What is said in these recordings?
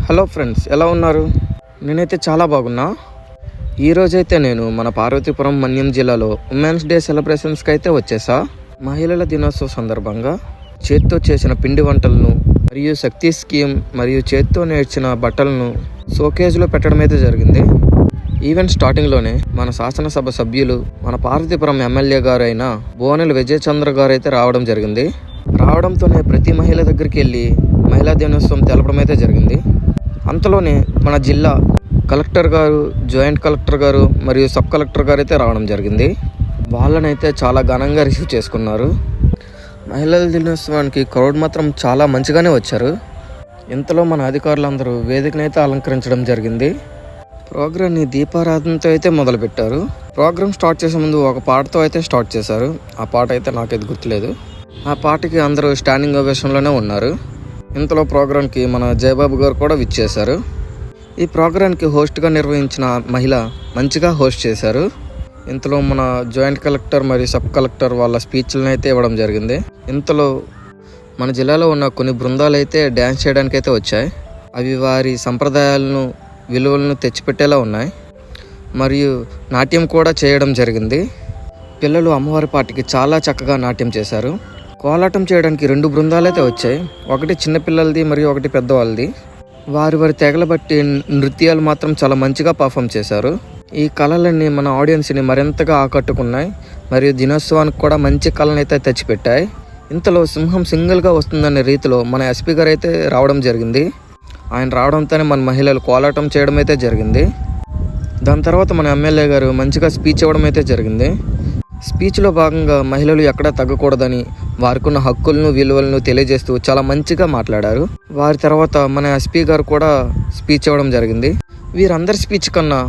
Hello friends, ఎలా ఉన్నారు? నేనైతే చాలా బాగున్నా. ఈరోజైతే నేను మన పార్వతీపురం మన్యం జిల్లాలో ఉమెన్స్ డే సెలబ్రేషన్స్కి అయితే వచ్చేసా. మహిళల దినోత్సవం సందర్భంగా చేత్తో చేసిన పిండి వంటలను మరియు శక్తి స్కీమ్ మరియు చేత్తో నేర్చిన బట్టలను షోకేజ్లో పెట్టడం అయితే జరిగింది. ఈవెంట్ స్టార్టింగ్లోనే మన శాసనసభ సభ్యులు, మన పార్వతీపురం ఎమ్మెల్యే గారు అయిన బోనెల విజయ్ చంద్ర గారు అయితే రావడం జరిగింది. రావడంతోనే ప్రతి మహిళ దగ్గరికి వెళ్ళి మహిళా దినోత్సవం తెలపడం అయితే జరిగింది. అంతలోనే మన జిల్లా కలెక్టర్ గారు, జాయింట్ కలెక్టర్ గారు మరియు సబ్ కలెక్టర్ గారు అయితే రావడం జరిగింది. వాళ్ళనైతే చాలా ఘనంగా రిసీవ్ చేసుకున్నారు. మహిళల దినోత్సవానికి క్రౌడ్ మాత్రం చాలా మంచిగానే వచ్చారు. ఇంతలో మన అధికారులందరూ వేదికనైతే అలంకరించడం జరిగింది. ప్రోగ్రామ్ని దీపారాధనతో అయితే మొదలుపెట్టారు. ప్రోగ్రామ్ స్టార్ట్ చేసే ముందు ఒక పాటతో అయితే స్టార్ట్ చేశారు. ఆ పాట అయితే నాకైతే గుర్తులేదు. ఆ పాటకి అందరూ స్టాండింగ్ ఓవేషన్లోనే ఉన్నారు. ఇంతలో ప్రోగ్రాంకి మన జయబాబు గారు కూడా విచ్చేశారు. ఈ ప్రోగ్రాంకి హోస్ట్గా నిర్వహించిన మహిళ మంచిగా హోస్ట్ చేశారు. ఇంతలో మన జాయింట్ కలెక్టర్ మరియు సబ్ కలెక్టర్ వాళ్ళ స్పీచ్లను అయితే ఇవ్వడం జరిగింది. ఇంతలో మన జిల్లాలో ఉన్న కొన్ని బృందాలు అయితే డ్యాన్స్ చేయడానికి అయితే వచ్చాయి. అవి వారి సంప్రదాయాలను, విలువలను తెచ్చిపెట్టేలా ఉన్నాయి. మరియు నాట్యం కూడా చేయడం జరిగింది. పిల్లలు అమ్మవారి పాటకి చాలా చక్కగా నాట్యం చేశారు. కోలాటం చేయడానికి 2 బృందాలు అయితే వచ్చాయి. ఒకటి చిన్నపిల్లలది మరియు ఒకటి పెద్దవాళ్ళది. వారి తెగల బట్టి నృత్యాలు మాత్రం చాలా మంచిగా పర్ఫామ్ చేశారు. ఈ కళలన్నీ మన ఆడియన్స్ని మరింతగా ఆకట్టుకున్నాయి మరియు దినోత్సవానికి కూడా మంచి కళను అయితే తెచ్చిపెట్టాయి. ఇంతలో సింహం సింగిల్గా వస్తుందనే రీతిలో మన ఎస్పీ గారు అయితే రావడం జరిగింది. ఆయన రావడంతోనే మన మహిళలు కోలాటం చేయడం అయితే జరిగింది. దాని తర్వాత మన ఎమ్మెల్యే గారు మంచిగా స్పీచ్ ఇవ్వడం అయితే జరిగింది. స్పీచ్లో భాగంగా మహిళలు ఎక్కడా తగ్గకూడదని, వారికున్న హక్కులను, విలువలను తెలియజేస్తూ చాలా మంచిగా మాట్లాడారు. వారి తర్వాత మన ఎస్పీ గారు కూడా స్పీచ్ ఇవ్వడం జరిగింది. వీరందరి స్పీచ్ కన్నా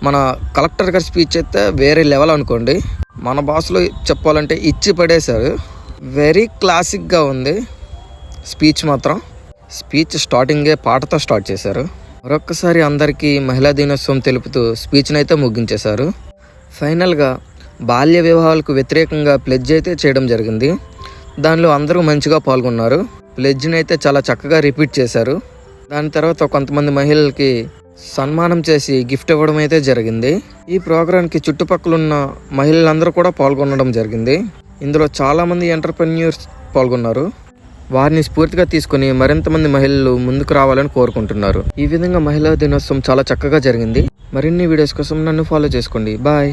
మన కలెక్టర్ గారి స్పీచ్ అయితే వేరే లెవెల్ అనుకోండి. మన భాషలో చెప్పాలంటే ఇచ్చి పడేశారు. వెరీ క్లాసిక్గా ఉంది స్పీచ్ మాత్రం. స్పీచ్ స్టార్టింగే పాటతో స్టార్ట్ చేశారు. మరొక్కసారి అందరికీ మహిళా దినోత్సవం తెలుపుతూ స్పీచ్ని అయితే ముగించేశారు. ఫైనల్గా బాల్య వివాహాలకు వ్యతిరేకంగా ప్లెడ్జ్ అయితే చేయడం జరిగింది. దానిలో అందరూ మంచిగా పాల్గొన్నారు. ప్లెడ్జ్ని అయితే చాలా చక్కగా రిపీట్ చేశారు. దాని తర్వాత కొంతమంది మహిళలకి సన్మానం చేసి గిఫ్ట్ ఇవ్వడం అయితే జరిగింది. ఈ ప్రోగ్రాంకి చుట్టుపక్కల ఉన్న మహిళలందరూ కూడా పాల్గొనడం జరిగింది. ఇందులో చాలామంది ఎంటర్‌ప్రెన్యూర్స్ పాల్గొన్నారు. వారిని స్ఫూర్తిగా తీసుకుని మరింత మంది మహిళలు ముందుకు రావాలని కోరుకుంటున్నారు. ఈ విధంగా మహిళా దినోత్సవం చాలా చక్కగా జరిగింది. మరిన్ని వీడియోస్ కోసం నన్ను ఫాలో చేసుకోండి. బాయ్.